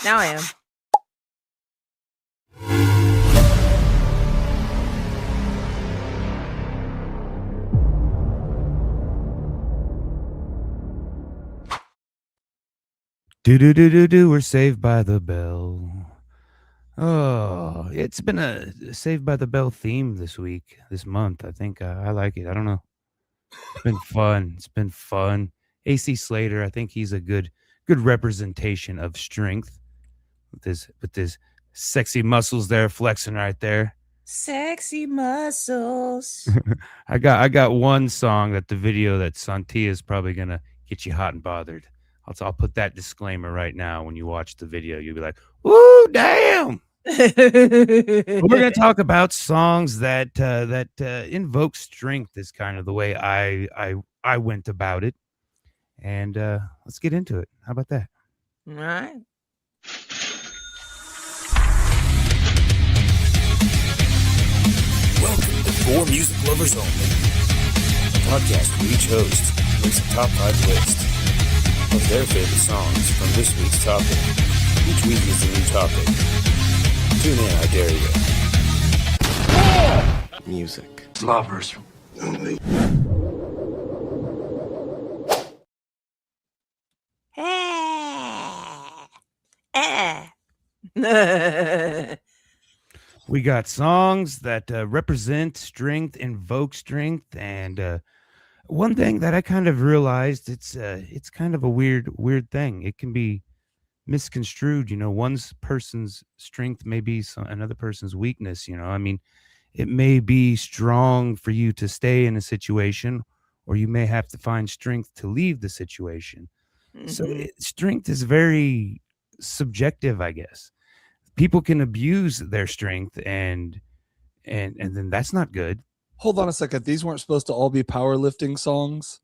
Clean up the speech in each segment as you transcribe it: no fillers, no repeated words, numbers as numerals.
Now I am. Do. We're Saved by the Bell. Oh, it's been a Saved by the Bell theme this month. I think I like it. I don't know. It's been fun. It's been fun. AC Slater, I think he's a good representation of strength with his sexy muscles there flexing right there. Sexy muscles. I got one song that the video that Sontia is probably gonna get you hot and bothered. I'll put that disclaimer right now. When you watch the video, you'll be like, "Ooh, damn!" We're gonna talk about songs that invoke strength. Is kind of the way I went about it, and let's get into it. How about that? All right. Welcome to For Music Lovers Only, a podcast where each host makes a top 5 list of their favorite songs from this week's topic. Each week is a new topic. Tune in, I dare you. Music Lovers Only. We got songs that represent strength, invoke strength, and one thing that I kind of realized, it's kind of a weird thing. It can be misconstrued. One person's strength may be another person's weakness. I mean, it may be strong for you to stay in a situation, or you may have to find strength to leave the situation. Mm-hmm. So strength is very subjective, I guess. People can abuse their strength, and then that's not good. Hold on a second. These weren't supposed to all be powerlifting songs.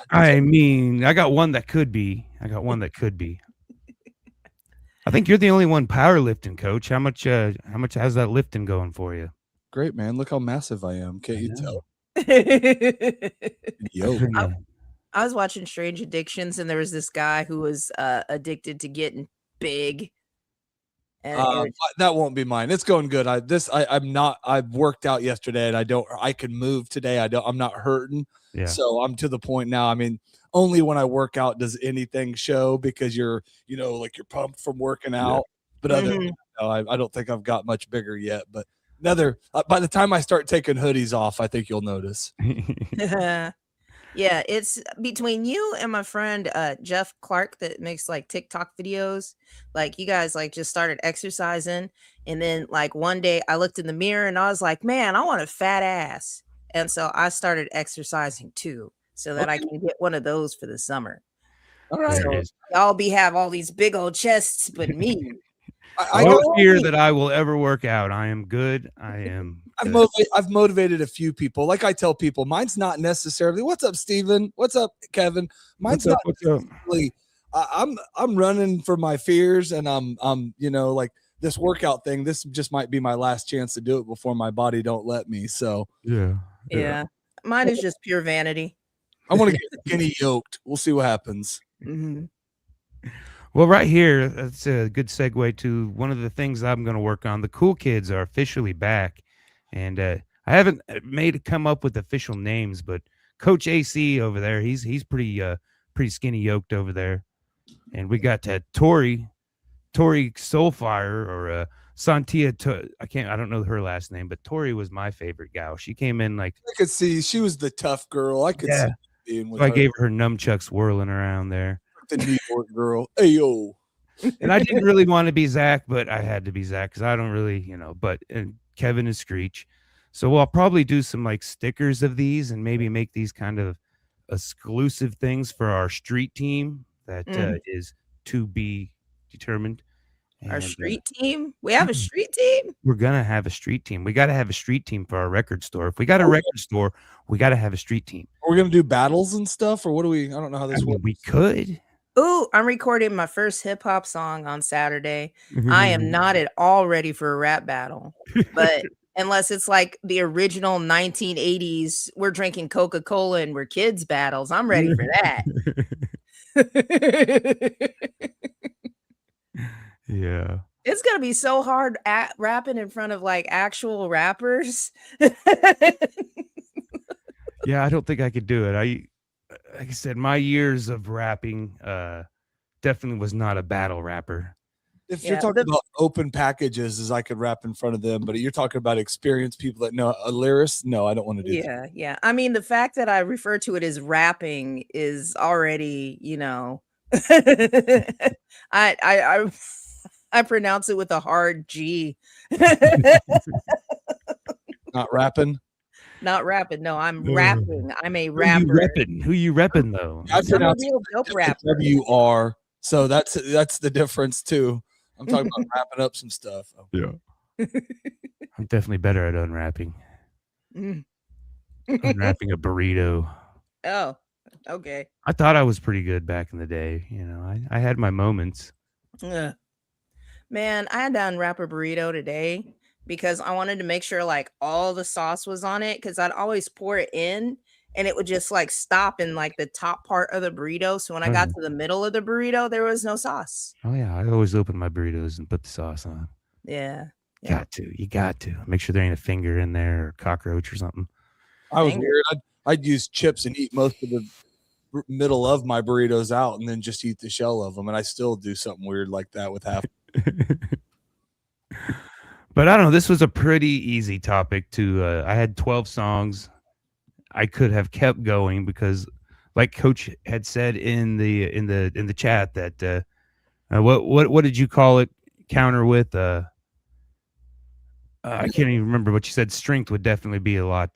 I mean, I got one that could be. I think you're the only one powerlifting, Coach. How much has that lifting going for you? Great, man. Look how massive I am. Can't you tell? Yo. I was watching Strange Addictions, and there was this guy who was addicted to getting big. And that won't be mine. It's going good. I'm not. I worked out yesterday, and I can move today. I'm not hurting. Yeah. So I'm to the point now. I mean, only when I work out does anything show, because you're pumped from working out. Yeah. But other than that, I don't think I've got much bigger yet. But by the time I start taking hoodies off, I think you'll notice. Yeah, it's between you and my friend Jeff Clark that makes like TikTok videos. Like, you guys like just started exercising, and then like one day I looked in the mirror and I was like, man, I want a fat ass. And so I started exercising too, so that I can get one of those for the summer. All right. So y'all have all these big old chests, but me. I don't fear that I will ever work out. I am good. I've motivated a few people. Like I tell people, mine's not necessarily, what's up, Steven? What's up, Kevin? Mine's not necessarily, I'm running for my fears, and I'm like this workout thing. This just might be my last chance to do it before my body don't let me. So yeah. Mine is just pure vanity. I want to get skinny yoked. We'll see what happens. Mm-hmm. Well, right here, that's a good segue to one of the things I'm going to work on. The Cool Kids are officially back, and I haven't come up with official names, but Coach AC over there, he's pretty skinny yoked over there, and we got Tori Soulfire, or Sontia. I don't know her last name, but Tori was my favorite gal. She came in like, I could see she was the tough girl. I could see being with her. I gave her nunchucks whirling around there. The New York girl. Hey, yo. And I didn't really want to be Zach, but I had to be Zach because I don't really, and Kevin is Screech. So I'll probably do some like stickers of these and maybe make these kind of exclusive things for our street team that is to be determined. Our street team? We have a street team? We're going to have a street team. We got to have a street team for our record store. If we got a record store, we got to have a street team. Are we going to do battles and stuff, or what do we? I don't know how this works. We could. Ooh, I'm recording my first hip hop song on Saturday. I am not at all ready for a rap battle, but unless it's like the original 1980s, we're drinking Coca-Cola and we're kids battles, I'm ready for that. Yeah. It's gonna be so hard at rapping in front of like actual rappers. Yeah, I don't think I could do it. Like I said, my years of rapping definitely was not a battle rapper. If you're talking about open packages, as I could rap in front of them, but you're talking about experienced people that know a lyricist. No, I don't want to do that. Yeah. I mean, the fact that I refer to it as rapping is already, I pronounce it with a hard G. Not rapping. Not rapping. No, I'm rapping. I'm a rapper. Who you repping though? I pronounce real dope rapper. WR. So that's the difference too. I'm talking about wrapping up some stuff. Yeah. I'm definitely better at unwrapping. Unwrapping a burrito. Oh, okay. I thought I was pretty good back in the day. I had my moments. Man, I had to unwrap a burrito today because I wanted to make sure like all the sauce was on it, because I'd always pour it in and it would just like stop in like the top part of the burrito. So when I got to the middle of the burrito, there was no sauce. Oh yeah, I always open my burritos and put the sauce on. Yeah. You got to make sure there ain't a finger in there or a cockroach or something. I was weird. I'd use chips and eat most of the middle of my burritos out and then just eat the shell of them, and I still do something weird like that with half. But I don't know, this was a pretty easy topic to I had 12 songs. I could have kept going because like Coach had said in the chat that what did you call it? Counter with I can't even remember what you said. Strength would definitely be a lot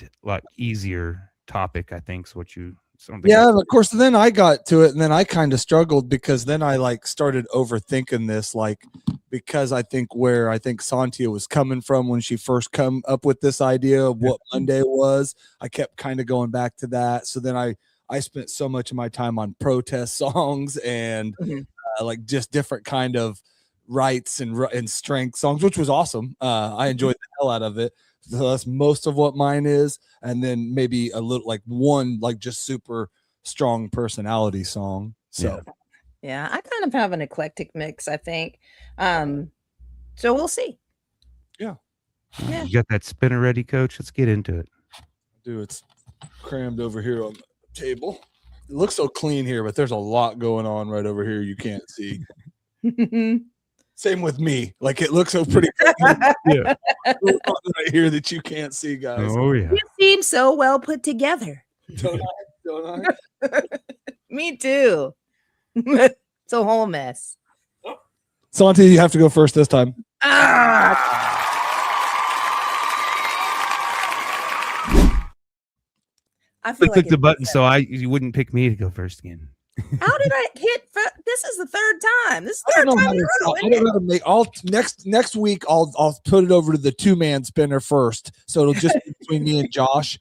easier topic, I think. So of course. Then I got to it, and then I kind of struggled because then I like started overthinking this, like because I think Sontia was coming from when she first come up with this idea of what Monday was. I kept kind of going back to that. So then I spent so much of my time on protest songs and like just different kind of rights and strength songs, which was awesome. I enjoyed the hell out of it. So that's most of what mine is, and then maybe a little like one like just super strong personality song. So yeah, I kind of have an eclectic mix, I think. So we'll see. Yeah. You got that spinner ready, Coach? Let's get into it. Dude, it's crammed over here on the table. It looks so clean here, but there's a lot going on right over here you can't see. Same with me. Like it looks so pretty yeah. Right here that you can't see, guys. Oh yeah. You seem so well put together. Don't I? Me too. It's a whole mess. Sontia, you have to go first this time. I feel click the button so you wouldn't pick me to go first again. How did I hit? This is the third time. This is the third time in a row. I don't know how to make next week. I'll put it over to the 2-man spinner first, so it'll just be between me and Josh.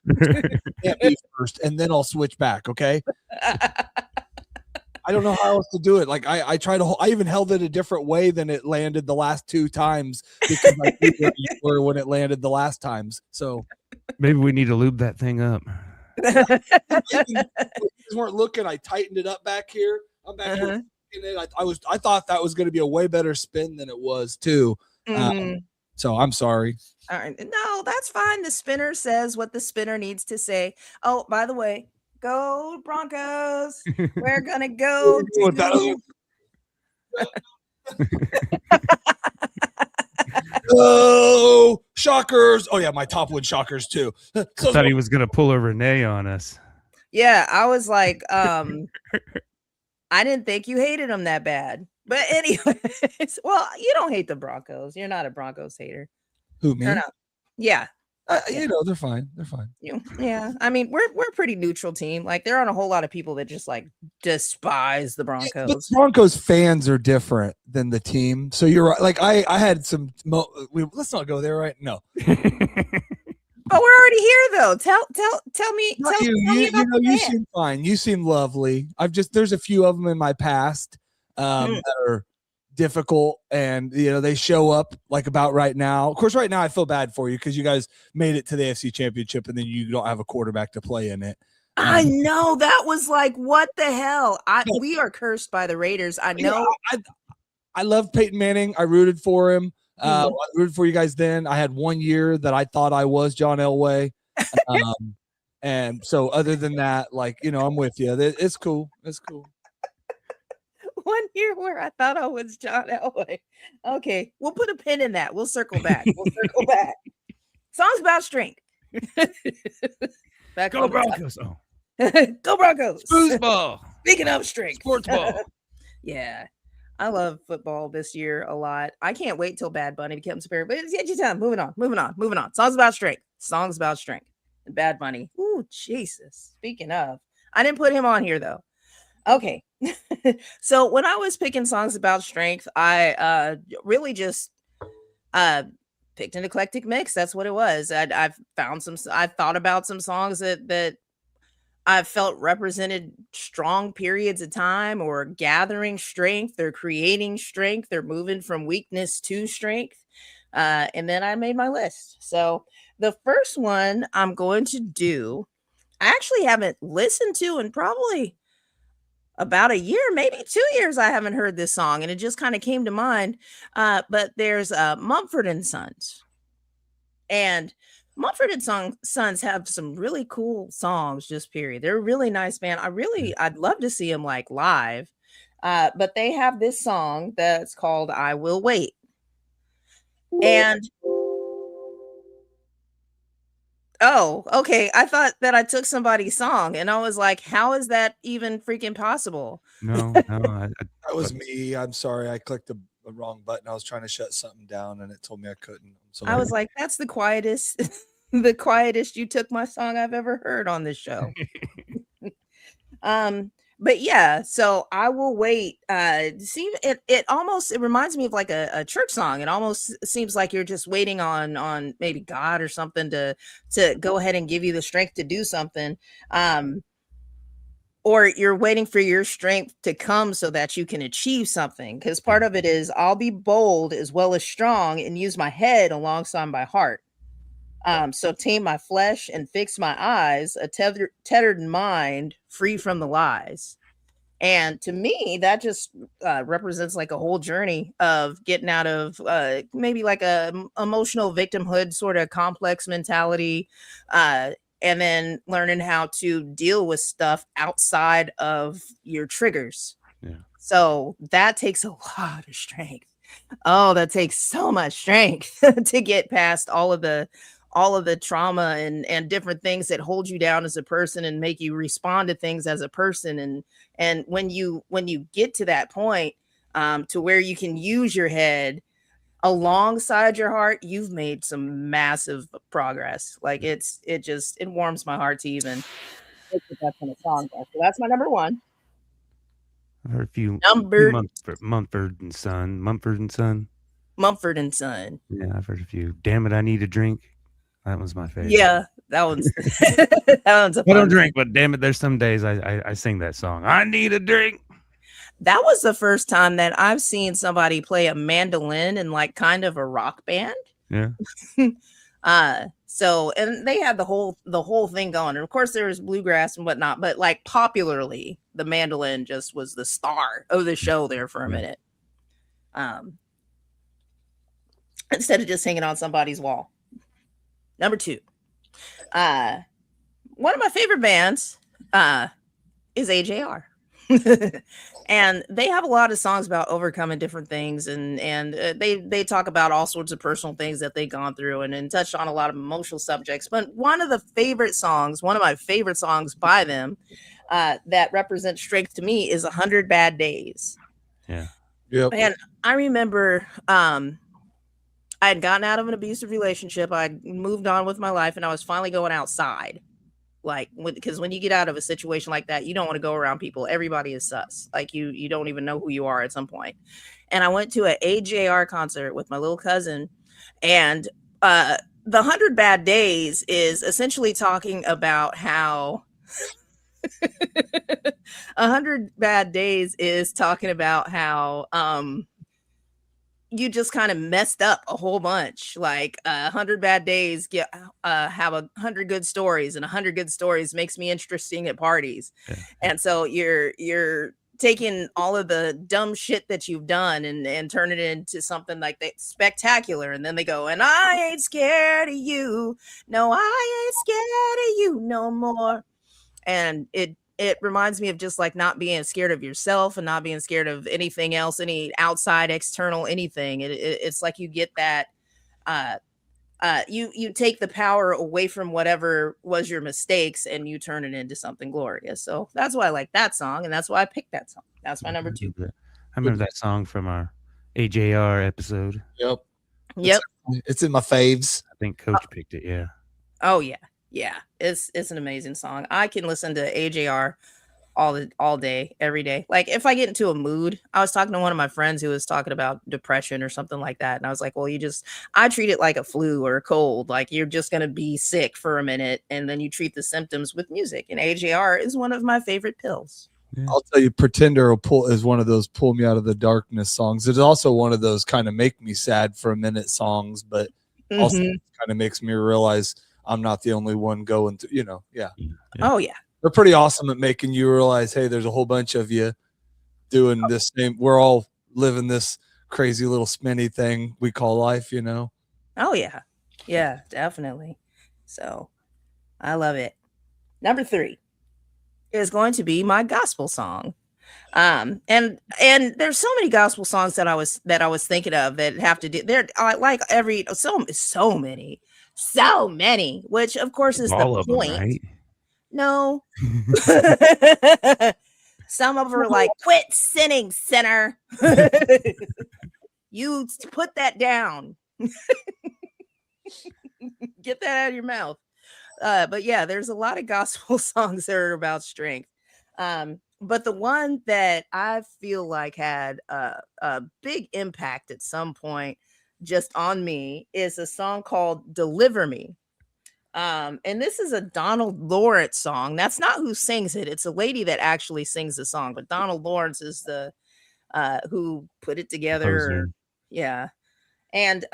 Can't be first, and then I'll switch back. Okay. I don't know how else to do it. Like I tried to. I even held it a different way than it landed the last 2 times because I knew where you were when it landed the last times. So maybe we need to lube that thing up. You weren't looking. I tightened it up back here. I'm back here. I thought that was going to be a way better spin than it was too. So I'm sorry. All right. No, that's fine. The spinner says what the spinner needs to say. Oh, by the way, go Broncos. We're gonna go. Oh, Shockers. Oh yeah, my top one Shockers too. I thought he was gonna pull a Renee on us. Yeah, I was like, I didn't think you hated them that bad. But anyways, well, you don't hate the Broncos. You're not a Broncos hater. Who, me? Yeah. You know, they're fine. They're fine. Yeah. I mean, we're a pretty neutral team. Like there aren't a whole lot of people that just like despise the Broncos. Yeah, but Broncos fans are different than the team. So you're right. Like I had some let's not go there, right? No. But we're already here though. Tell me. Tell me about you seem fine. You seem lovely. There's a few of them in my past that are difficult, and they show up like about right now. Of course, right now I feel bad for you because you guys made it to the AFC Championship and then you don't have a quarterback to play in it. I know, that was like, what the hell? We are cursed by the Raiders. I know. I love Peyton Manning. I rooted for him. I rooted for you guys then. I had 1 year that I thought I was John Elway. And so other than that, like, I'm with you. It's cool. It's cool. 1 year where I thought I was John Elway. Okay, we'll put a pin in that. We'll circle back. Songs about strength. Go Broncos. Oh. Go Broncos. Foosball. Speaking of strength. Sports ball. Yeah. I love football this year a lot. I can't wait till Bad Bunny becomes a pair. But it's your time. Moving on. Songs about strength. And Bad Bunny. Ooh, Jesus. Speaking of, I didn't put him on here though. Okay. So when I was picking songs about strength, I really just picked an eclectic mix. That's what it was. I've thought about some songs that I felt represented strong periods of time, or gathering strength, or creating strength, or moving from weakness to strength. And then I made my list. So the first one I'm going to do, I actually haven't listened to in probably about a year, maybe 2 years. I haven't heard this song, and it just kind of came to mind. But there's Mumford and Sons. And Mumford and Sons have some really cool songs, just period. They're a really nice band. I'd love to see them like live. But they have this song that's called I Will Wait. And oh, okay. I thought that I took somebody's song, and I was like, how is that even freaking possible? No. That was me. I'm sorry. I clicked the wrong button. I was trying to shut something down and it told me I couldn't. I was like, that's the quietest the quietest you took my song I've ever heard on this show. But yeah, so I Will Wait. See, it reminds me of like a church song. It almost seems like you're just waiting on maybe God or something to go ahead and give you the strength to do something. Or you're waiting for your strength to come so that you can achieve something. Because part of it is, I'll be bold as well as strong and use my head alongside my heart. So tame my flesh and fix my eyes, a tethered mind free from the lies. And to me, that just represents like a whole journey of getting out of maybe like a emotional victimhood sort of complex mentality, and then learning how to deal with stuff outside of your triggers. Yeah. So that takes a lot of strength. Oh, that takes so much strength to get past all of the trauma and different things that hold you down as a person and make you respond to things as a person. And when you get to that point, to where you can use your head alongside your heart, you've made some massive progress. Like it warms my heart to even look at that kind of song. So that's my number one. I've heard a few Mumford and Son. Yeah, I've heard a few. Damn It, I Need a Drink. That was my favorite. Yeah, that one's that one's a fun I don't drink, but damn it, there's some days I sing that song. I need a drink. That was the first time that I've seen somebody play a mandolin in like kind of a rock band. Yeah. So, and they had the whole thing going. And of course there was bluegrass and whatnot, but like popularly, the mandolin just was the star of the show there for a minute. Instead of just hanging on somebody's wall. Number two. One of my favorite bands is AJR. And they have a lot of songs about overcoming different things, and they talk about all sorts of personal things that they've gone through and touched on a lot of emotional subjects. But one of my favorite songs by them that represents strength to me is 100 Bad Days. Yeah. Yep. And I remember I had gotten out of an abusive relationship. I moved on with my life, and I was finally going outside. Like, because when you get out of a situation like that, you don't want to go around people. Everybody is sus. Like you don't even know who you are at some point. And I went to an AJR concert with my little cousin, and the 100 Bad Days is essentially talking about how 100 Bad Days is talking about how you just kind of messed up a whole bunch. Like 100 bad days have 100 good stories, and 100 good stories makes me interesting at parties. Yeah. And so you're taking all of the dumb shit that you've done and turn it into something like that spectacular. And then they go, and I ain't scared of you. No, I ain't scared of you no more. And it reminds me of just like not being scared of yourself and not being scared of anything else, any outside, external, anything. It's like you get that, you take the power away from whatever was your mistakes and you turn it into something glorious. So that's why I like that song, and that's why I picked that song. That's my number 2. I remember that song from our AJR episode. Yep. Yep. It's in my faves. I think Coach picked it. Yeah. Oh yeah. Yeah. It's an amazing song. I can listen to AJR all day, every day. Like if I get into a mood, I was talking to one of my friends who was talking about depression or something like that. And I was like, well, I treat it like a flu or a cold. Like you're just going to be sick for a minute and then you treat the symptoms with music. And AJR is one of my favorite pills. Yeah. I'll tell you, Pretender is one of those pull me out of the darkness songs. It's also one of those kind of make me sad for a minute songs, but also kind of makes me realize I'm not the only one going through, yeah. Oh yeah. They're pretty awesome at making you realize, hey, there's a whole bunch of you doing this same. We're all living this crazy little spinny thing we call life, Oh yeah. Yeah, definitely. So I love it. Number 3 is going to be my gospel song. And there's so many gospel songs that I was thinking of that have to do there. I like so many, which of course is all the of point. them, right? No. Some of them are like, quit sinning, sinner. You put that down. Get that out of your mouth. But yeah, there's a lot of gospel songs that are about strength. But the one that I feel like had a big impact at some point just on me is a song called Deliver Me. And this is a Donald Lawrence song. That's not who sings it. It's a lady that actually sings the song, but Donald Lawrence is the who put it together. Yeah. And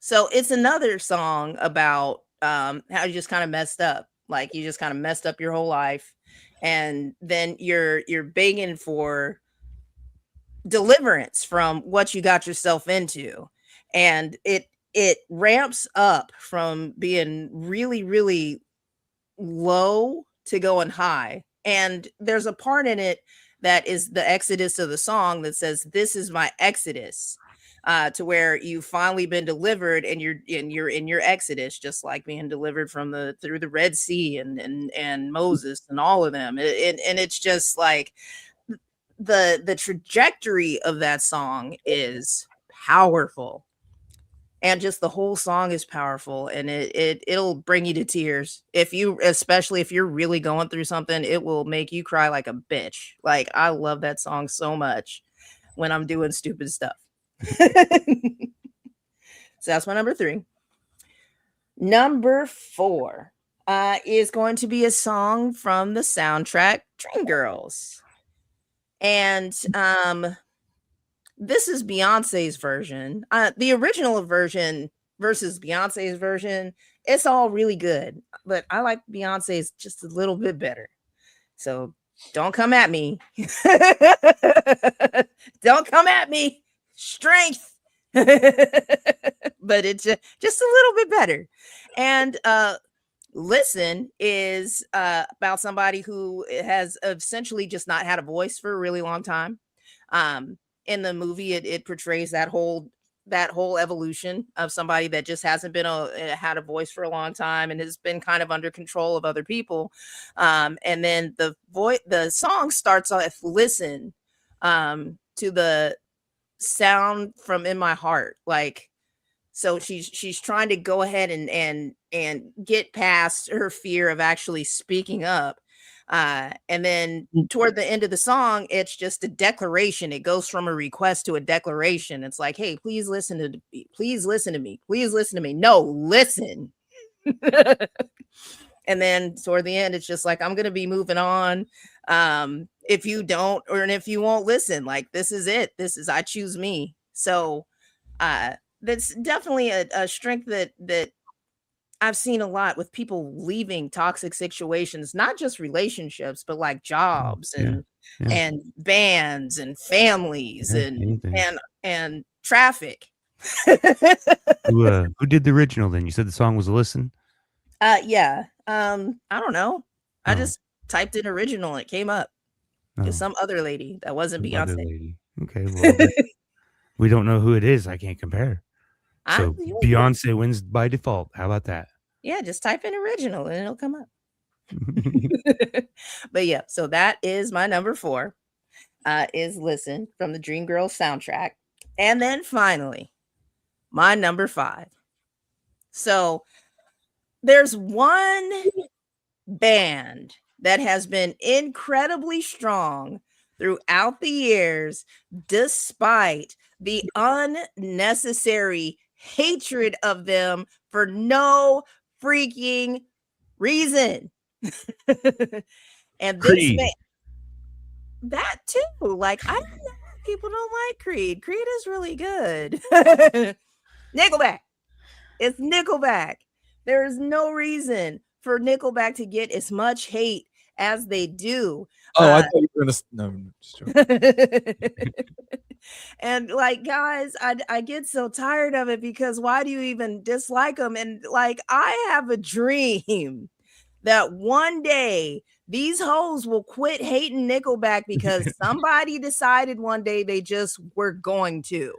so it's another song about how you just kind of messed up. Like you just kind of messed up your whole life. And then you're begging for deliverance from what you got yourself into. And it ramps up from being really, really low to going high. And there's a part in it that is the exodus of the song that says, this is my exodus, to where you've finally been delivered and you're in your exodus, just like being delivered through the Red Sea and Moses and all of them. And it's just like the trajectory of that song is powerful. And just the whole song is powerful, and it'll bring you to tears. Especially if you're really going through something, it will make you cry like a bitch. Like I love that song so much when I'm doing stupid stuff. So that's my number 3. Number 4 is going to be a song from the soundtrack Dreamgirls. And this is Beyonce's version. The original version versus Beyonce's version, it's all really good. But I like Beyonce's just a little bit better. So don't come at me. Don't come at me. Strength. But it's just a little bit better. And Listen is about somebody who has essentially just not had a voice for a really long time. In the movie, it portrays that whole evolution of somebody that just hasn't been had a voice for a long time and has been kind of under control of other people. And then the song starts off, listen, to the sound from In My Heart. Like, so she's trying to go ahead and get past her fear of actually speaking up. And then toward the end of the song, it's just a declaration. It goes from a request to a declaration. It's like, hey, please listen to me. Please listen to me. Please listen to me. No, listen. And then toward the end, it's just like, I'm going to be moving on. if you don't, or if you won't listen, like this is it. This is I choose me. So that's definitely a strength that I've seen a lot with people leaving toxic situations, not just relationships, but like jobs and bands and families and traffic. Who did the original then? You said the song was Listen? Yeah. I don't know. I just typed in original and it came up. It's some other lady that wasn't Beyonce. Okay, well, we don't know who it is. I can't compare. So Beyonce wins by default. How about that? Yeah, just type in original and it'll come up. But yeah, so that is my number 4. Is Listen from the Dreamgirls soundtrack. And then finally, my number 5. So there's one band that has been incredibly strong throughout the years, despite the unnecessary hatred of them for no freaking reason. And this man, that too. Like, I don't know if people don't like Creed. Creed is really good. Nickleback. It's Nickleback. There is no reason for Nickleback to get as much hate as they do. Oh, I thought you were gonna And like, guys, I get so tired of it because why do you even dislike them? And like, I have a dream that one day these hoes will quit hating Nickleback because somebody decided one day they just were going to.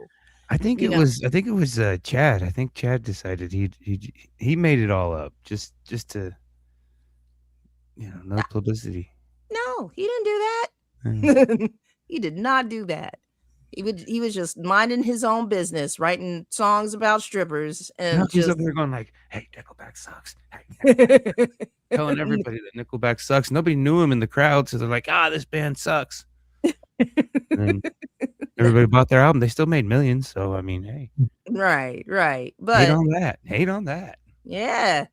I think it was Chad. I think Chad decided he made it all up just to no publicity. No, he didn't do that. He did not do that. He was just minding his own business, writing songs about strippers, and he's up there going like, "Hey, Nickleback sucks." Telling everybody that Nickleback sucks. Nobody knew him in the crowd, so they're like, "This band sucks." And everybody bought their album. They still made millions. So I mean, hey, right. But hate on that. Yeah.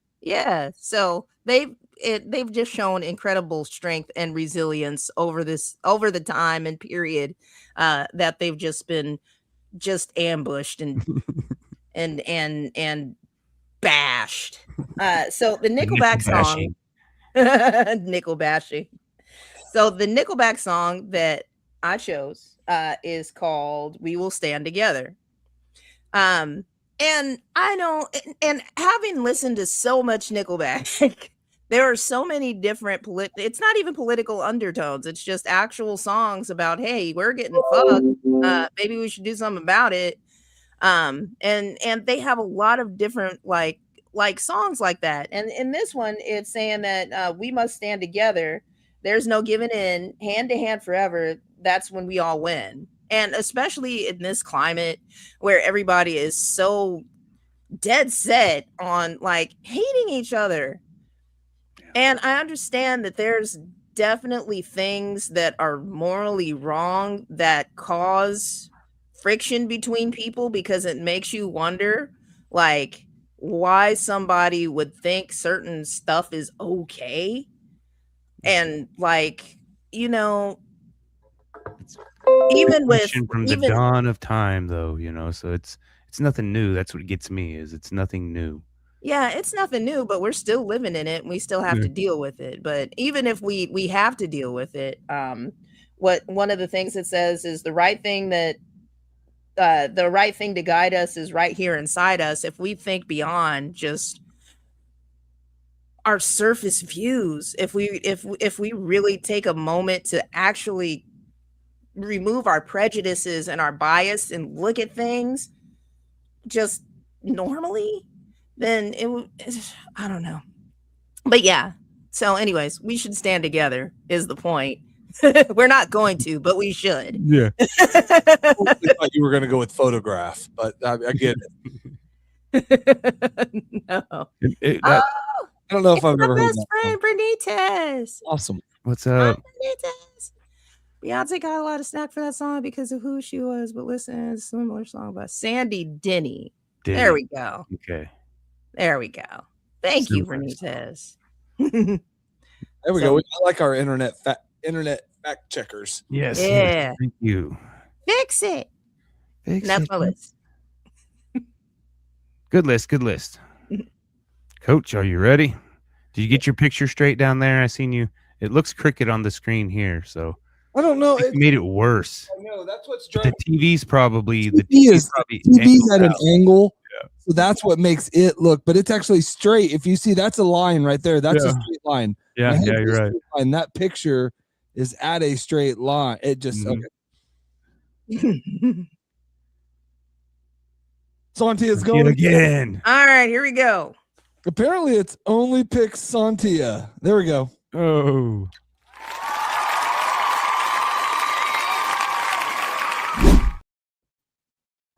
So they've just shown incredible strength and resilience over the time and period that they've just been ambushed and and bashed. So the Nickleback song, nickel bashing. So the Nickleback song that I chose is called "We Will Stand Together." And I know, and having listened to so much Nickleback, there are so many different it's not even political undertones. It's just actual songs about, hey, we're getting fucked. Maybe we should do something about it. And they have a lot of different like songs like that. And in this one, it's saying that we must stand together. There's no giving in, hand to hand forever. That's when we all win. And especially in this climate where everybody is so dead set on like hating each other. And I understand that there's definitely things that are morally wrong that cause friction between people because it makes you wonder like why somebody would think certain stuff is okay. And like, even with from the dawn of time though, so it's nothing new. That's what gets me is it's nothing new. Yeah, it's nothing new, but we're still living in it and we still have to deal with it. But even if we have to deal with it, what one of the things it says is the right thing to guide us is right here inside us. If we think beyond just our surface views, if we really take a moment to actually remove our prejudices and our bias and look at things just normally, then I don't know. But yeah. So anyways, we should stand together is the point. We're not going to, but we should. Yeah. I thought you were going to go with photograph, but I get it. No. I don't know if I've ever heard that. Best friend, Benitez. Awesome. What's up? Benitez. Beyonce got a lot of snack for that song because of who she was, but listen, it's a similar song by Sandy Denny. There we go. Okay. There we go. Thank you, Benitez. There we go. I like our internet fact checkers. Yes. Yeah. Yes, thank you. Fix it. Fix That's it. my list. Good list. Good list. Coach, are you ready? Did you get your picture straight down there? I seen you. It looks crooked on the screen here, so I don't know. it made it worse. I know that's what's The driving. TV's probably TV's at an out. angle, Yeah. so that's what makes it look. But it's actually straight. If you see, that's a line right there. That's a straight line. Yeah, My yeah, head's you're a right. straight line. That picture is at a straight line. It just okay. Sontia's going again. All right, here we go. Apparently, it's only pick Sontia. There we go. Oh.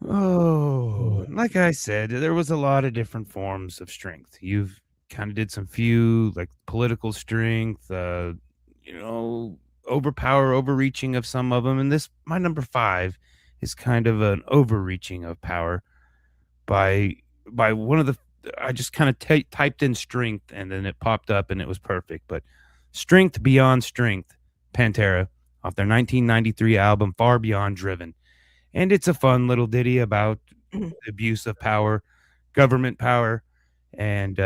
Oh, like I said, there was a lot of different forms of strength. You've kind of did some few like political strength, overreaching of some of them. And this, my number 5 is kind of an overreaching of power by one of the, I just kind of typed in strength and then it popped up and it was perfect. But Strength Beyond Strength, Pantera, off their 1993 album, Far Beyond Driven. And it's a fun little ditty about the abuse of power, government power, and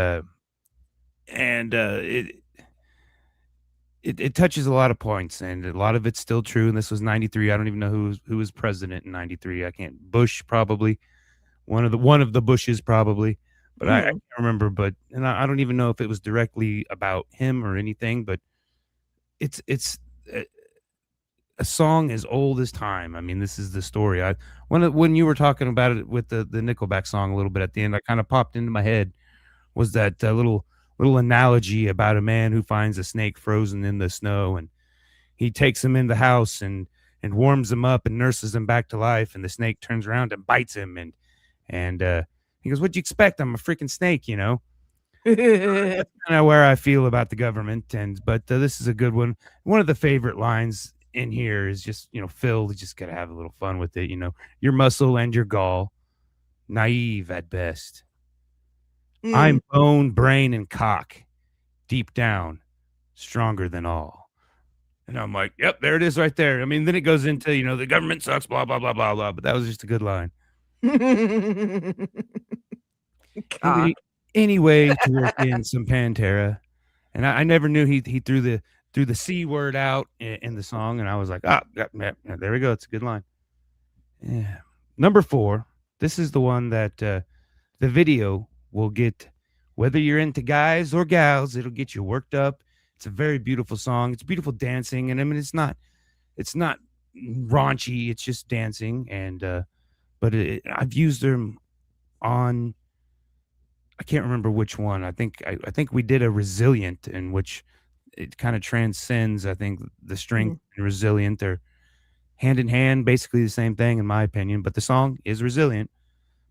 it touches a lot of points, and a lot of it's still true. And this was 93. I don't even know who was president in 93. I can't. Bush probably, one of the Bushes probably, but I can't remember. But I don't even know if it was directly about him or anything. But it's a song as old as time. I mean, this is the story. When you were talking about it with the Nickleback song a little bit at the end, I kind of popped into my head was that little analogy about a man who finds a snake frozen in the snow, and he takes him in the house and warms him up and nurses him back to life, and the snake turns around and bites him, and he goes, "What'd you expect? I'm a freaking snake, you know." That's kind of where I feel about the government, but this is a good one. One of the favorite lines in here is just, Phil, just gotta have a little fun with it, your muscle and your gall, naive at best. I'm bone, brain, and cock, deep down, stronger than all. And I'm like, yep, there it is right there. I mean, then it goes into, the government sucks, blah, blah, blah, blah, blah. But that was just a good line. Anyway, to work in some Pantera. And I never knew he threw the C word out in the song. And I was like, there we go. It's a good line. Yeah. Number 4. This is the one that the video will get, whether you're into guys or gals, it'll get you worked up. It's a very beautiful song. It's beautiful dancing. And I mean, it's not raunchy. It's just dancing. And, but I've used them on, I can't remember which one. I think we did a Resilient, in which it kind of transcends, I think, the strength and Resilient are hand in hand, basically the same thing in my opinion. But the song is Resilient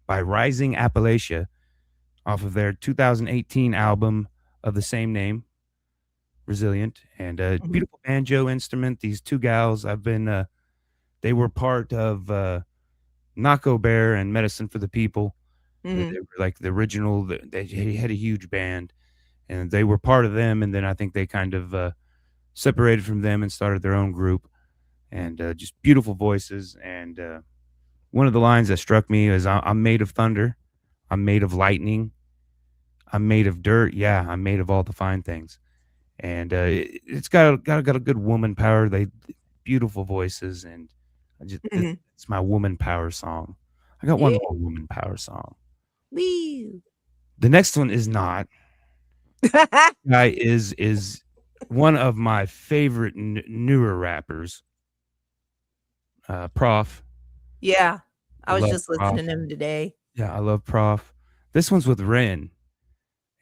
by Rising Appalachia off of their 2018 album of the same name, Resilient. And a beautiful banjo instrument. These two gals, they were part of Nahko Bear and Medicine for the People. They were like the original, they had a huge band, and they were part of them. And then I think they kind of separated from them and started their own group. And just beautiful voices. And one of the lines that struck me is, I'm made of thunder, I'm made of lightning, I'm made of dirt. Yeah, I'm made of all the fine things. And it's got a good woman power. They beautiful voices, and it's my woman power song. I got one more woman power song. Wee. The next one is not. Guy is one of my favorite newer rappers. Prof. Yeah, I was just Prof. listening to him today. Yeah, I love Prof. This one's with Ren.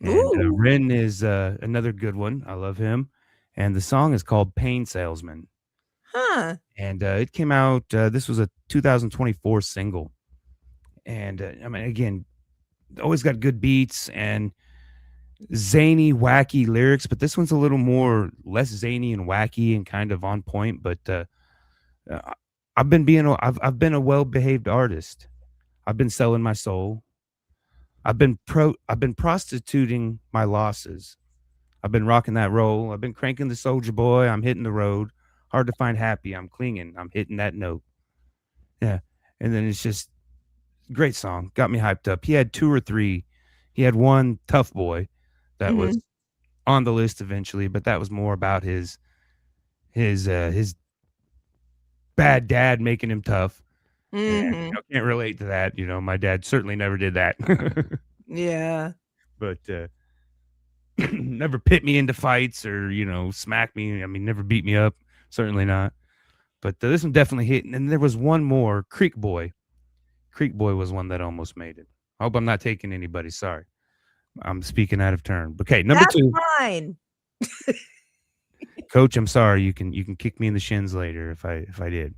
And Ren is another good one. I love him. And the song is called Pain Salesmen. Huh. And it came out, this was a 2024 single. And I mean, again, always got good beats and zany, wacky lyrics, but this one's a little more less zany and wacky and kind of on point. But I've been a well-behaved artist. I've been selling my soul. I've been prostituting my losses. I've been rocking that roll. I've been cranking the Soldier Boy. I'm hitting the road. hard to find happy. I'm clinging. I'm hitting that note. Yeah. And then it's just great song. Got me hyped up. He had 2 or 3. He had one Tough Boy that was on the list eventually, but that was more about his bad dad making him tough. And, can't relate to that. My dad certainly never did that. Yeah. But never pit me into fights or, smack me. I mean, never beat me up. Certainly not. But this one definitely hit. And there was one more, Creek Boy. Creek Boy was one that almost made it. I hope I'm not taking anybody. Sorry. I'm speaking out of turn. Okay, number 2. Fine. Coach, I'm sorry. You can kick me in the shins later if I did.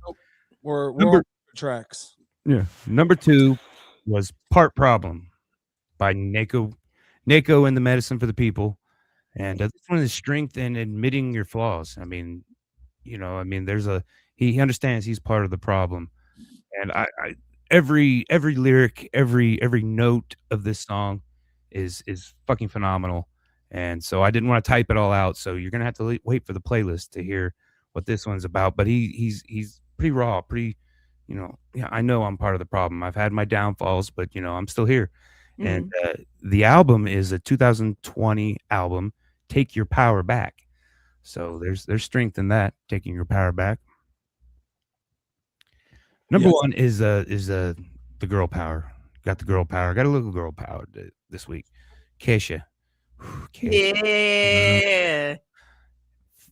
We're on tracks. Yeah. Number 2 was Part Problem by Nahko and the Medicine for the People. And this one is strength in admitting your flaws. I mean, he understands he's part of the problem. And I every lyric, every note of this song is fucking phenomenal. And so I didn't want to type it all out. So you're going to have to wait for the playlist to hear what this one's about. But he's pretty raw, pretty, I know I'm part of the problem. I've had my downfalls, but I'm still here. And the album is a 2020 album, Take Your Power Back. So there's strength in that, taking your power back. Number 1 is the girl power. Got the girl power. Got a little girl power this week. Kesha. Yeah.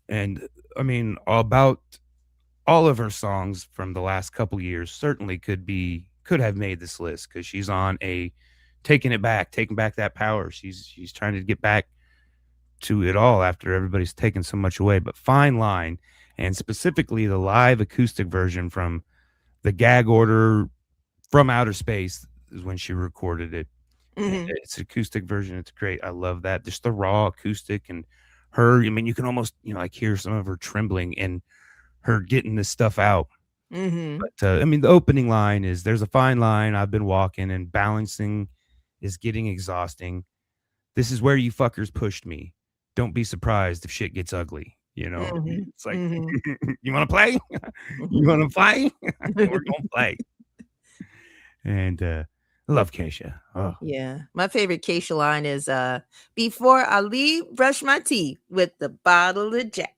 And I mean, about all of her songs from the last couple years certainly could have made this list, because she's on a taking back that power. She's trying to get back to it all after everybody's taken so much away. But Fine Line, and specifically the live acoustic version from the Gag Order From Outer Space, is when she recorded it. It's an acoustic version. It's great. I love that. Just the raw acoustic, and her, I mean, you can almost, hear some of her trembling and her getting this stuff out. But I mean, the opening line is, there's a fine line I've been walking, and balancing is getting exhausting. This is where you fuckers pushed me. Don't be surprised if shit gets ugly. It's like, you want to play? You want to play? We're going to play. And I love Kesha. Oh. Yeah. My favorite Kesha line is, before I leave, brush my teeth with the bottle of Jack.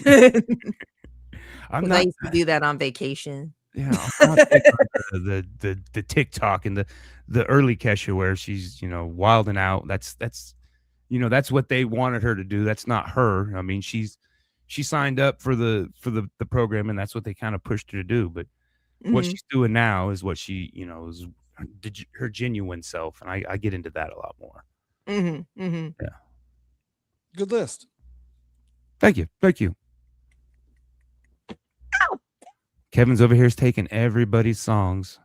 I used to do that on vacation. Yeah, the TikTok and the early Kesha where she's wilding out. That's what they wanted her to do. That's not her. I mean, she signed up for the program, and that's what they kind of pushed her to do. But what she's doing now is what she is her genuine self, and I get into that a lot more. Yeah, good list. Thank you. Ow. Kevin's over here is taking everybody's songs.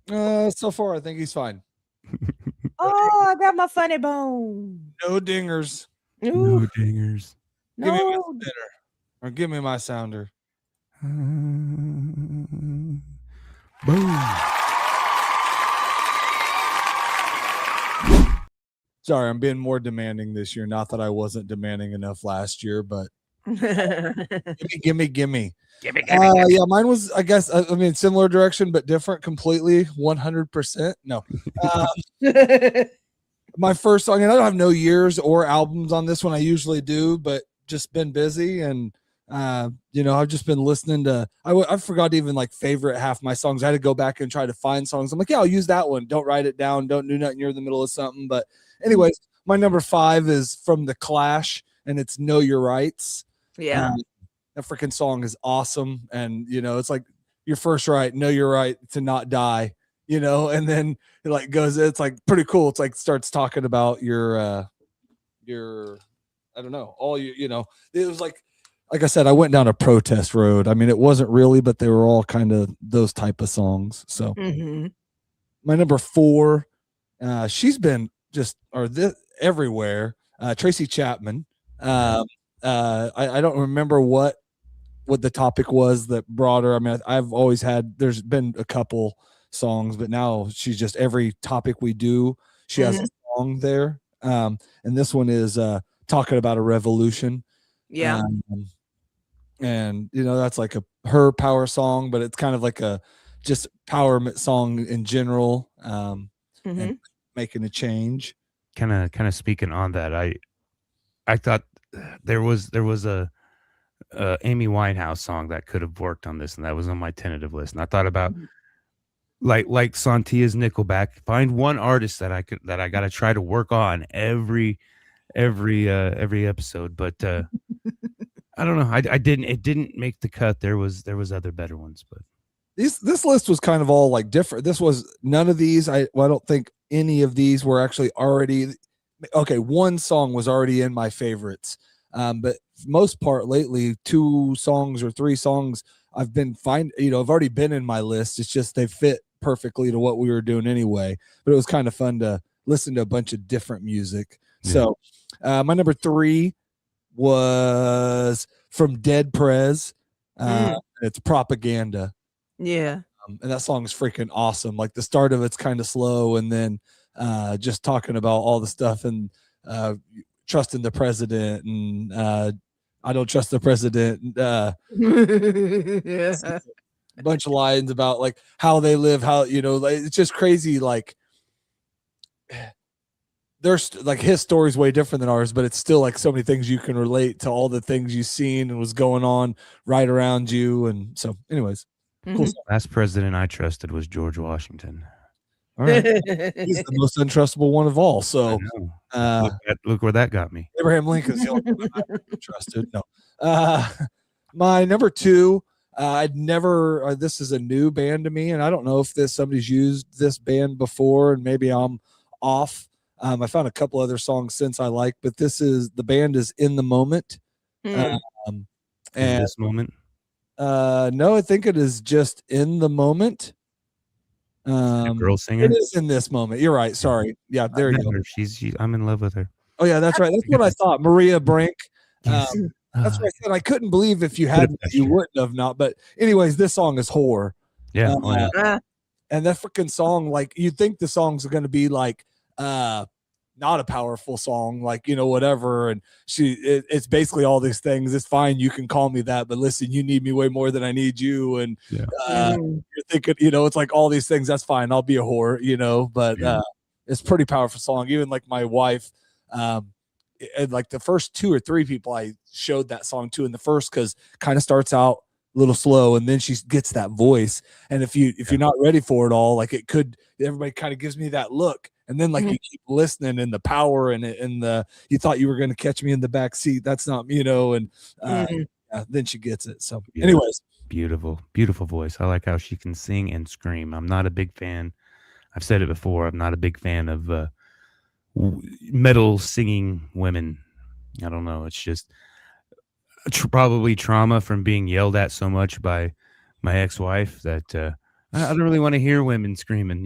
So far, I think he's fine. Oh, I got my funny bone. No dingers. Ooh. No dingers. No. Give me my spinner, or give me my sounder. Boom. Sorry, I'm being more demanding this year. Not that I wasn't demanding enough last year, but gimme. Yeah, mine was, I guess, I mean, similar direction, but different completely, 100%. No. My first song, and I don't have no years or albums on this one. I usually do, but just been busy, and I've just been listening to, I forgot to even favorite half my songs. I had to go back and try to find songs. I'm like, yeah, I'll use that one. Don't write it down. Don't do nothing. You're in the middle of something. But anyways, my number 5 is from The Clash, and it's Know Your Rights. Yeah. That freaking song is awesome. And, it's like your first right, know your right to not die, and then it goes, it's pretty cool. It's starts talking about your, I don't know, all it was like I said, I went down a protest road. I mean, it wasn't really, but they were all kind of those type of songs. So my number 4, she's been everywhere. Tracy Chapman. I don't remember what the topic was that brought her. I mean, I've always there's been a couple songs, but now she's just every topic we do, she has a song there. And this one is talking about a revolution. Yeah. and that's like her power song, but it's kind of like a just power song in general, and making a change. Kind of speaking on that, I thought there was a Amy Winehouse song that could have worked on this, and that was on my tentative list. And I thought about like Sontia's Nickleback, find one artist that I got to try to work on every episode, but I don't know. I didn't. It didn't make the cut. There was other better ones, but this list was kind of all like different. This was none of these. I don't think any of these were actually already. Okay, one song was already in my favorites, but most part lately, 2 songs or 3 songs I've been I've already been in my list. It's just they fit perfectly to what we were doing anyway. But it was kind of fun to listen to a bunch of different music. Yeah. So my number 3 was from Dead Prez. It's Propaganda. Yeah. And that song is freaking awesome. Like the start of it's kind of slow, and then just talking about all the stuff and trusting the president, and I don't trust the president. A bunch of lines about like how they live, how like, it's just crazy. Like there's like his story's way different than ours, but it's still like so many things you can relate to, all the things you've seen and was going on right around you. And so anyways, cool. Last president I trusted was George Washington. All right. He's the most untrustable one of all. So look where that got me. Abraham Lincoln's the only one I trusted. No. My number 2, I'd never this is a new band to me, and I don't know if somebody's used this band before, and maybe I'm off. I found a couple other songs since I like, but the band is In the Moment. And This Moment? No, I think it is just In the Moment. Girl singer. It is In This Moment. You're right. Sorry. Yeah, there you go. I'm in love with her. Oh yeah, that's right. That's what I thought. Maria Brink. That's what I said. I couldn't believe if you hadn't, you wouldn't have not. But anyways, this song is Whore. Yeah. And that freaking song, like you'd think the songs are going to be like not a powerful song, like whatever, and it's basically all these things. It's fine, you can call me that, but listen, you need me way more than I need you, and you're thinking it's like all these things. That's fine, I'll be a whore, but it's pretty powerful song. Even like my wife, and like the first 2 or 3 people I showed that song to in the first, because kind of starts out a little slow, and then she gets that voice, and if you're not ready for it all, like everybody kind of gives me that look. And then like you keep listening, and the power and the you thought you were going to catch me in the back seat. That's not and then she gets it. So anyways, beautiful voice. I like how she can sing and scream. I'm not a big fan. I've said it before. I'm not a big fan of metal singing women. I don't know. It's just probably trauma from being yelled at so much by my ex-wife that I don't really want to hear women screaming.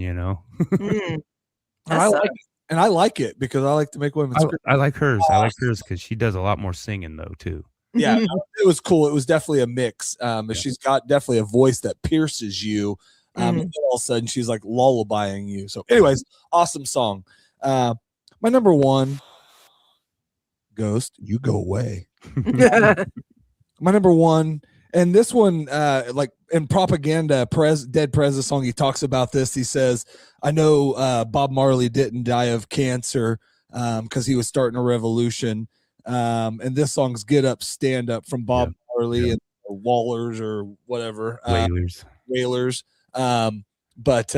I like it because I like to make women scream. I like hers. I like hers because she does a lot more singing though too. Yeah, it was cool. It was definitely a mix. She's got definitely a voice that pierces you. And then all of a sudden she's like lullabying you. So anyways, awesome song. My number 1, Ghost, You Go Away. My number 1, and this one, like in Propaganda, Dead Prez, song, he talks about this. He says, I know Bob Marley didn't die of cancer because he was starting a revolution. And this song's Get Up, Stand Up from Bob Marley and Wallers or whatever. Wailers. But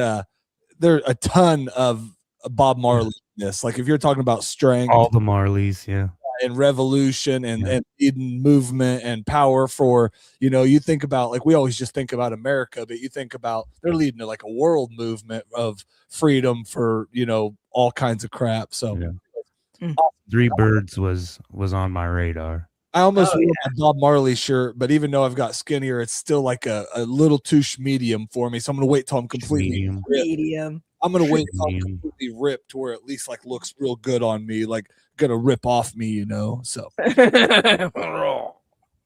there are a ton of Bob Marley in this. Like if you're talking about strength. All the Marleys, and revolution and leading movement and power for, you think about, like we always just think about America, but you think about they're leading to like a world movement of freedom for, all kinds of crap. So Three Birds was on my radar. I almost wore a Bob Marley shirt, but even though I've got skinnier, it's still like a little too medium for me. So I'm going to wait till I'm completely medium. I'm going to wait till I'm completely ripped to where at least like looks real good on me. Like going to rip off me, so.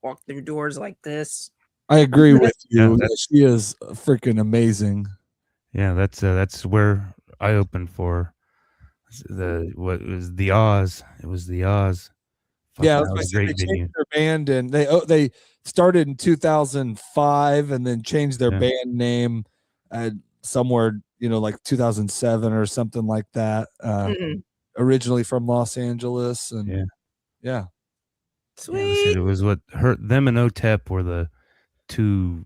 Walk through doors like this. I agree with you. She is freaking amazing. Yeah, that's where I opened for the Oz. It was the Oz Yeah, that was a great they venue. changed their band, and they started in 2005, and then changed their band name somewhere, like 2007 or something like that. Originally from Los Angeles, and yeah. Sweet. It was what hurt them, and OTEP were the two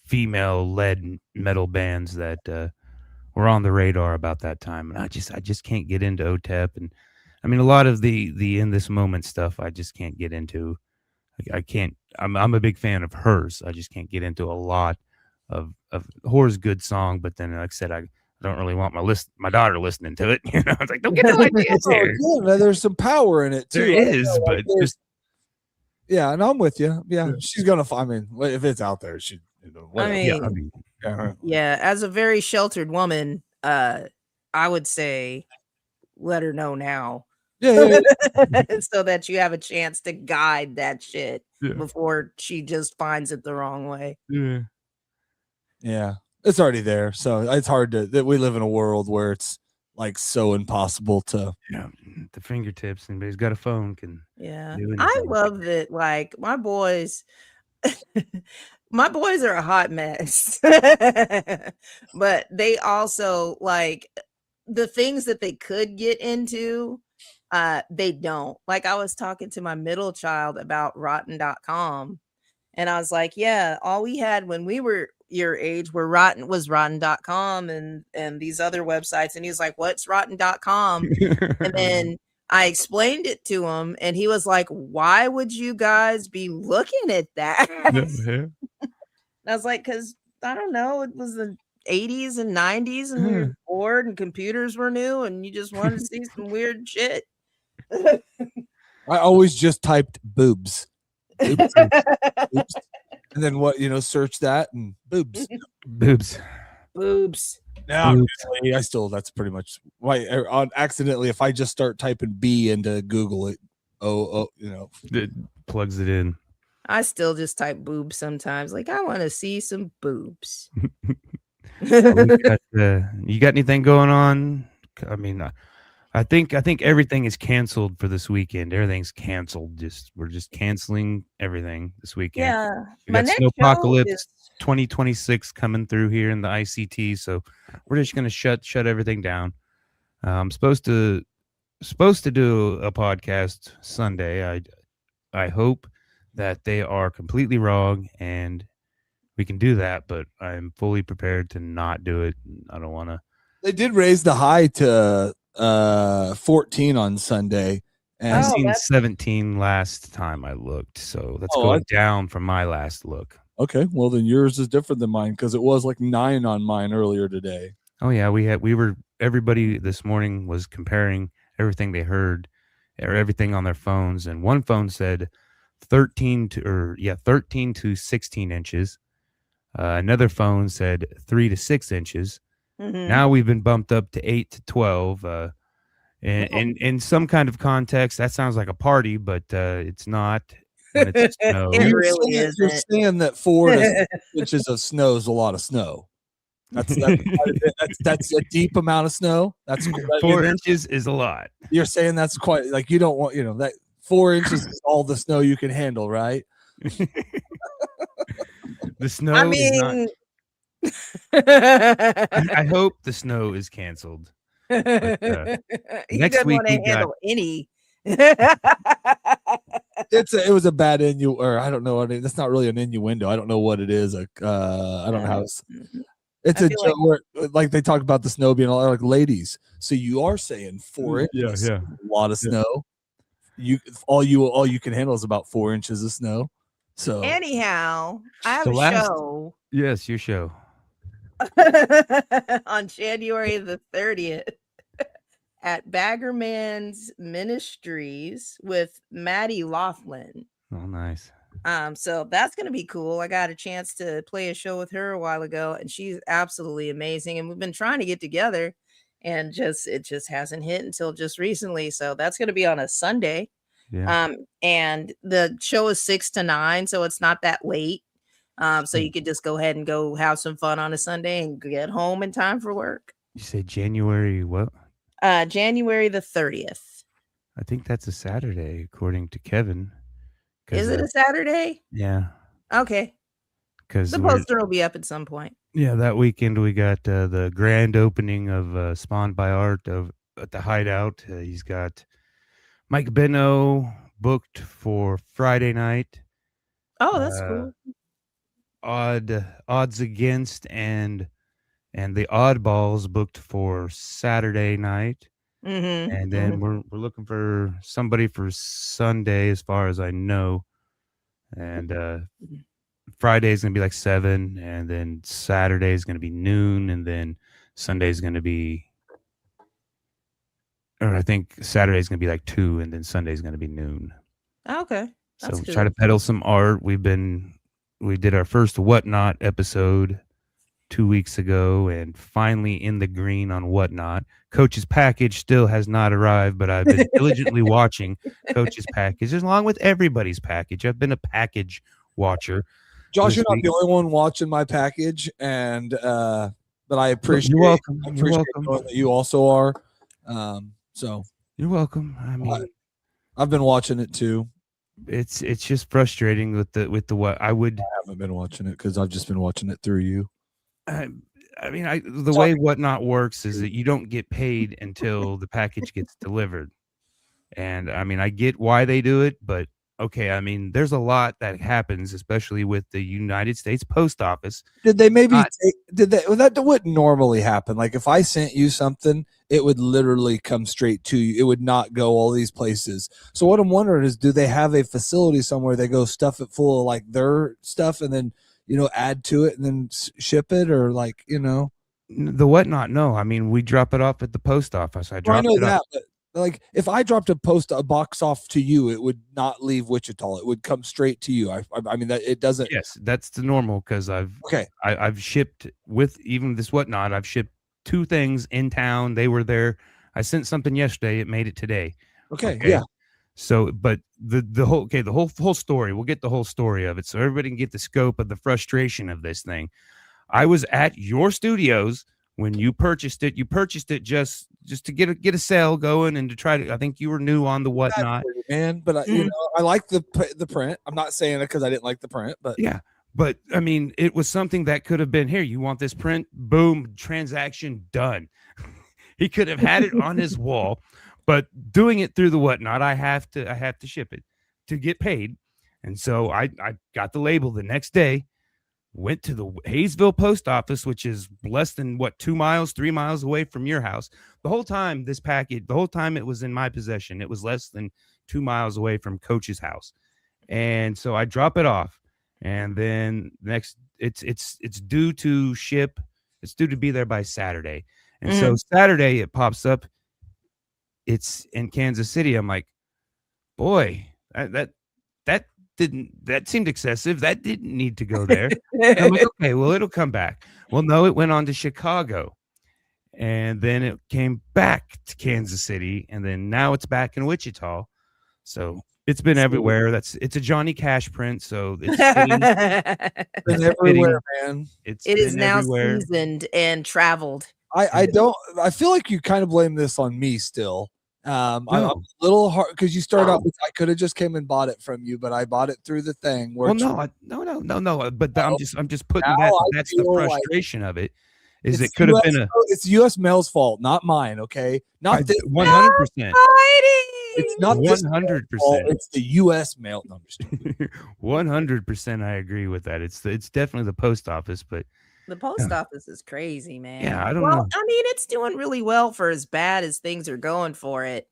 female-led metal bands that were on the radar about that time. And I just can't get into OTEP, and I mean a lot of the In This Moment stuff I just can't get into. I can't. I'm a big fan of hers. I just can't get into a lot of Whore's good song, but then like I said, I don't really want my daughter listening to it. It's like, don't get no ideas here. Yeah, there's some power in it too. There is, but just yeah, and I'm with you. Yeah, she's gonna. I mean, if it's out there, she. Yeah. As a very sheltered woman, I would say, let her know now. Yeah. So that you have a chance to guide that shit before she just finds it the wrong way. Yeah, it's already there, so it's hard that we live in a world where it's like so impossible to. The fingertips. Anybody's got a phone can. Yeah, I love that. Like my boys. My boys are a hot mess, but they also like the things that they could get into. They don't. Like I was talking to my middle child about rotten.com, and I was like, yeah, all we had when we were your age was rotten.com and these other websites. And he was like, what's rotten.com? And then I explained it to him, and he was like, why would you guys be looking at that? I was like, because I don't know, it was the 80s and 90s, and we were bored, and computers were new, and you just wanted to see some weird shit. I always just typed boobs. Boobs. And then search that and boobs. No, I still, that's pretty much why accidentally, if I just start typing B into Google, it it plugs it in. I still just type boobs sometimes. Like, I want to see some boobs. You got anything going on? I mean, I think everything is canceled for this weekend. Everything's canceled. We're just canceling everything this weekend. Yeah, we got Snowpocalypse 2026 coming through here in the ICT, so we're just gonna shut everything down. I'm supposed to do a podcast Sunday. I hope that they are completely wrong and we can do that, but I'm fully prepared to not do it. I don't want to. They did raise the high to 14 on Sunday, and I seen 17 last time I looked, so that's going down from my last look. Okay, well then yours is different than mine because it was like 9 on mine earlier today. Oh yeah, everybody this morning was comparing everything they heard or everything on their phones, and one phone said 13 to 16 inches. Another phone said 3 to 6 inches. Mm-hmm. Now we've been bumped up to 8 to 12. And in some kind of context, that sounds like a party, but it's not. When it's snow. It really is. You're saying that 4 to 6 inches of snow is a lot of snow. That's a deep amount of snow. That's 4 inches is a lot. You're saying that's quite like you don't want that 4 inches is all the snow you can handle, right? The snow. I mean, I hope the snow is canceled. But, next week we got any. It was a bad or I don't know. That's not really an innuendo. I don't know what it is. I don't know how it's a joke where like they talk about the snow being like ladies. So you are saying 4 inches, a lot of snow. All you can handle is about 4 inches of snow. So anyhow, I have a show. Yes, your show. On January the 30th at Baggerman's Ministries with Maddie Laughlin. Oh, nice. So that's gonna be cool. I got a chance to play a show with her a while ago, and she's absolutely amazing. And we've been trying to get together, and it just hasn't hit until just recently. So that's gonna be on a Sunday. Yeah. And the show is 6 to 9, so it's not that late. So you could just go ahead and go have some fun on a Sunday and get home in time for work. You say January what? January the 30th. I think that's a Saturday, according to Kevin. Is it a Saturday? Yeah. Okay. Because the poster will be up at some point. Yeah, that weekend we got the grand opening of Spawned by Art at the Hideout. He's got Mike Benno booked for Friday night. Oh, that's cool. Odds Against and the Oddballs booked for Saturday night. And then we're looking for somebody for Sunday, as far as I know. And Friday is going to be like 7, and then Saturday is going to be noon, and then Sunday is going to be, or I think Saturday is going to be like 2, and then Sunday is going to be noon. Okay. That's so try to peddle some art. We did our first Whatnot episode 2 weeks ago, and finally in the green on Whatnot. Coach's package still has not arrived, but I've been diligently watching Coach's package along with everybody's package. I've been a package watcher. Josh, you're not the only one watching my package, and but I appreciate. You're welcome. You're welcome. That you also are. So you're welcome. I mean, I've been watching it too. It's just frustrating with the what I would. I haven't been watching it because I've just been watching it through you. I mean, the way Whatnot works is that you don't get paid until the package gets delivered, and I mean, I get why they do it, but. Okay, I mean, there's a lot that happens, especially with the United States Post Office. Did they that wouldn't normally happen? Like if I sent you something, it would literally come straight to you. It would not go all these places. So what I'm wondering is, do they have a facility somewhere they go stuff it full of like their stuff and then, add to it and then ship it, or like, The Whatnot? No, I mean, we drop it off at the post office. I know that, but like if I dropped a box off to you, it would not leave Wichita. It would come straight to you. I mean that it doesn't. Yes, that's the normal because I've shipped with even this Whatnot. I've shipped 2 things in town. They were there. I sent something yesterday. It made it today. Okay. Yeah. So, but the whole story. We'll get the whole story of it, so everybody can get the scope of the frustration of this thing. I was at your studios. When you purchased it just to get a sale going and to try to. I think you were new on the Whatnot, man. But I like the print. I'm not saying it because I didn't like the print, but yeah. But I mean, it was something that could have been here. You want this print? Boom, transaction done. He could have had it on his wall, but doing it through the Whatnot, I have to ship it to get paid, and so I got the label the next day. Went to the Hayesville post office, which is less than 3 miles away from your house. The whole time it was in my possession, it was less than 2 miles away from Coach's house. And so I drop it off, and then next it's due to ship. It's due to be there by Saturday. And so Saturday it pops up. It's in Kansas City. I'm like, boy, that seemed excessive. That didn't need to go there. I'm like, okay, well, it'll come back. Well, no, it went on to Chicago, and then it came back to Kansas City, and then now it's back in Wichita. So it's been everywhere. It's a Johnny Cash print, so it's been everywhere, man. It is now seasoned and traveled. I feel like you kind of blame this on me still. I'm a little hard because you start out with, I could have just came and bought it from you, but I bought it through the thing. Well, no. But I'm just putting that's the frustration of it. Is it could have been it's U.S. mail's fault, not mine. Okay, not 100%. It's not 100%. It's the U.S. mail. No, 100%. I agree with that. It's definitely the post office, but. The post office is crazy, man. Yeah, I don't know. I mean, it's doing really well for as bad as things are going for it.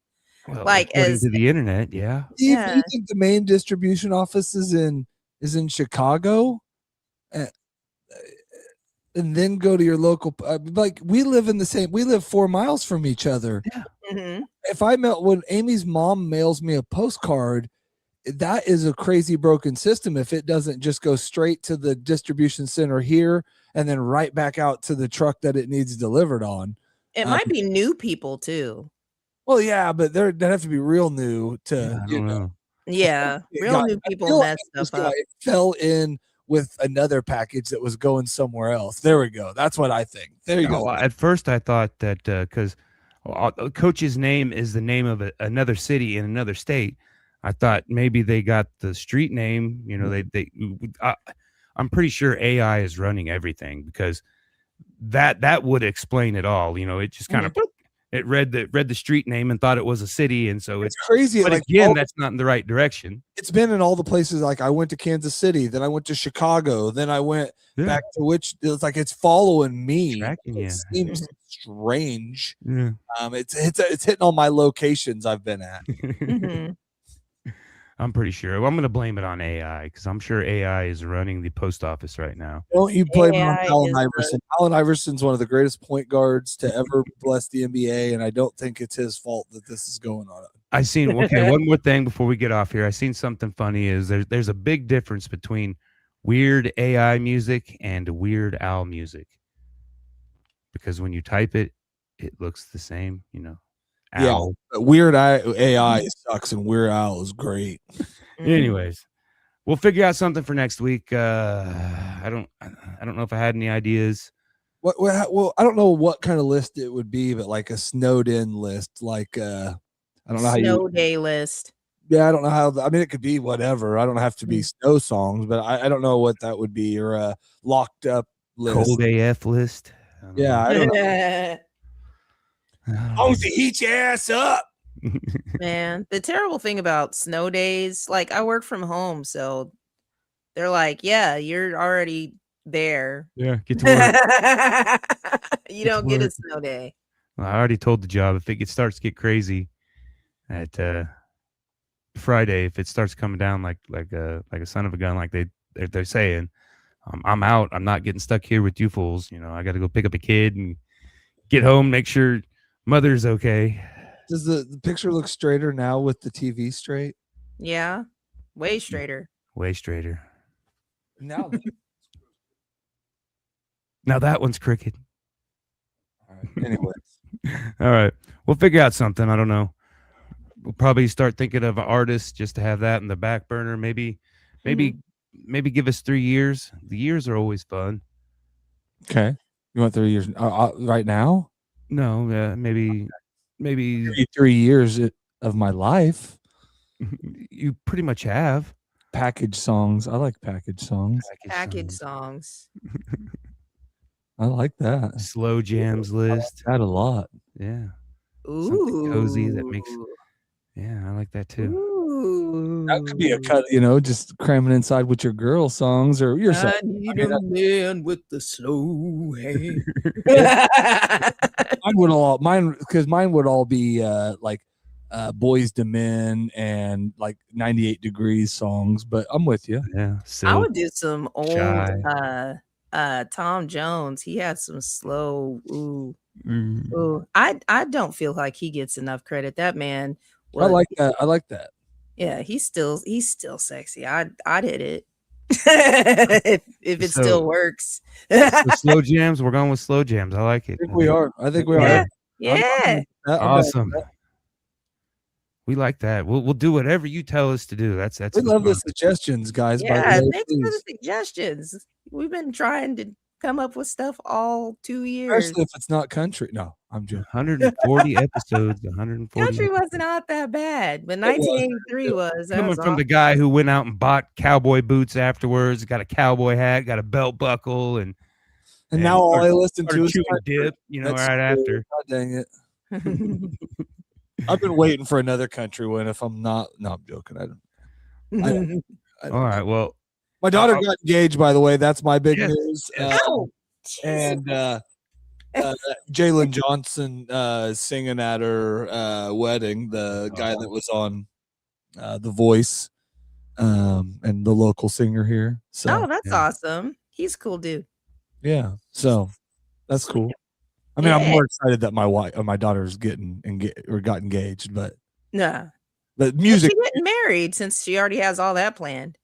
Well, like as to the internet, yeah. You think the main distribution office is in Chicago, and then go to your local. Like we live 4 miles from each other. Yeah. Mm-hmm. When Amy's mom mails me a postcard, that is a crazy broken system. If it doesn't just go straight to the distribution center here and then right back out to the truck that it needs delivered on. It might be new people too. Well, yeah, but they have to be real new to, Yeah, real new people mess stuff up. It fell in with another package that was going somewhere else. There we go. That's what I think. There you go. At first I thought that because a coach's name is the name of another city in another state. I thought maybe they got the street name. You know, I'm pretty sure AI is running everything, because that would explain it all. You know, it just kind of it read the street name and thought it was a city, and so it's crazy. But like, again, that's not in the right direction. It's been in all the places. Like I went to Kansas City, then I went to Chicago, then I went back to which it's like it's following me. It seems strange. Yeah. It's hitting all my locations I've been at. I'm pretty sure. I'm going to blame it on AI, because I'm sure AI is running the post office right now. Don't you blame it on Allen Iverson? Allen Iverson's one of the greatest point guards to ever bless the NBA, and I don't think it's his fault that this is going on. I seen one more thing before we get off here. I seen something funny. Is there's a big difference between weird AI music and Weird Al music, because when you type it, it looks the same. You know. Owl. Yeah, Weird AI sucks and Weird Al is great. Anyways, we'll figure out something for next week. I don't know if I had any ideas. Well, I don't know what kind of list it would be, but like a snowed in list, like I don't know how snow day list. Yeah, I don't know how. I mean, it could be whatever. I don't have to be snow songs, but I don't know what that would be, or a locked up list, cold AF list. I don't know. Oh, to heat your ass up. Man, the terrible thing about snow days, like I work from home, so they're like, yeah, you're already there. Yeah, get to work. You don't get a snow day. Well, I already told the job, if it starts to get crazy at Friday, if it starts coming down like a son of a gun, like they're saying, I'm out. I'm not getting stuck here with you fools. You know, I got to go pick up a kid and get home, make sure mother's okay. Does the picture look straighter now with the TV straight? Yeah, way straighter. Way straighter. Now that one's crooked. All right. Anyways. All right. We'll figure out something. I don't know. We'll probably start thinking of an artist just to have that in the back burner. Maybe give us 3 years. The years are always fun. Okay. You want 3 years right now? No, maybe 3 years of my life. You pretty much have. Package songs. I like package songs. Package songs. I like that. Slow jams list. I like that a lot. Yeah. Ooh. Something cozy that makes. Yeah, I like that too. Ooh. That could be a cut, just cramming inside with your girl songs or your song. I need a man with the slow hand. Mine would all be like Boys to Men and like 98 Degrees songs, but I'm with you. Yeah. I would do some old Tom Jones. He had some slow ooh. I don't feel like he gets enough credit. That man I like that. Yeah, he's still sexy. I'd hit it. if it still works. Slow jams, we're going with slow jams. I like it. I think we are. Yeah. Awesome. We like that. We'll do whatever you tell us to do. That's we love the suggestions, guys. Yeah, thanks for the suggestions. We've been trying to come up with stuff all 2 years. Especially if it's not country. No, I'm joking. 140 episodes. 140. Country was not that bad, but 1983 was. Coming from the guy who went out and bought cowboy boots afterwards, got a cowboy hat, got a belt buckle, and now all I listen to is dip. Right after. God dang it. I've been waiting for another country one. If I'm not, no, I'm joking. I don't. All right. Well, my daughter got engaged, by the way. That's my big news. And Jalen Johnson singing at her wedding, the guy that was on The Voice, and the local singer here. So, that's awesome. He's a cool dude. Yeah. So that's cool. I mean, I'm more excited that my daughter's got engaged, but but music. She's getting married since she already has all that planned.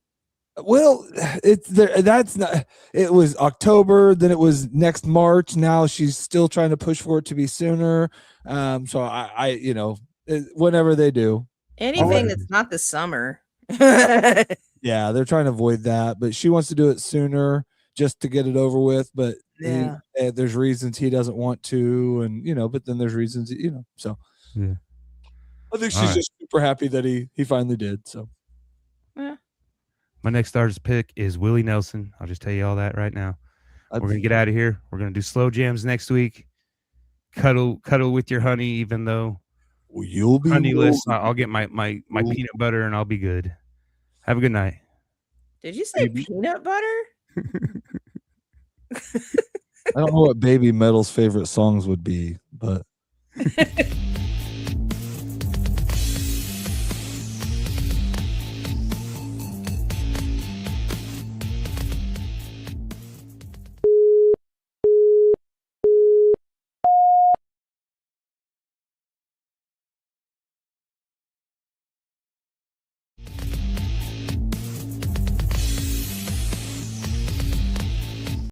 Well, that's not. It was October, then it was next March. Now she's still trying to push for it to be sooner. So I whenever they do anything that's not the summer. Yeah, they're trying to avoid that, but she wants to do it sooner just to get it over with, but Yeah. there's reasons he doesn't want to, and but then there's reasons, so Yeah. I think she's just super happy that he finally did. So Yeah. My next artist pick is Willie Nelson. I'll just tell you all that right now. We're gonna get out of here. We're gonna do slow jams next week. Cuddle with your honey, even though you'll be honeyless. I'll get my peanut butter and I'll be good. Have a good night. Did you say peanut butter? I don't know what Baby Metal's favorite songs would be, but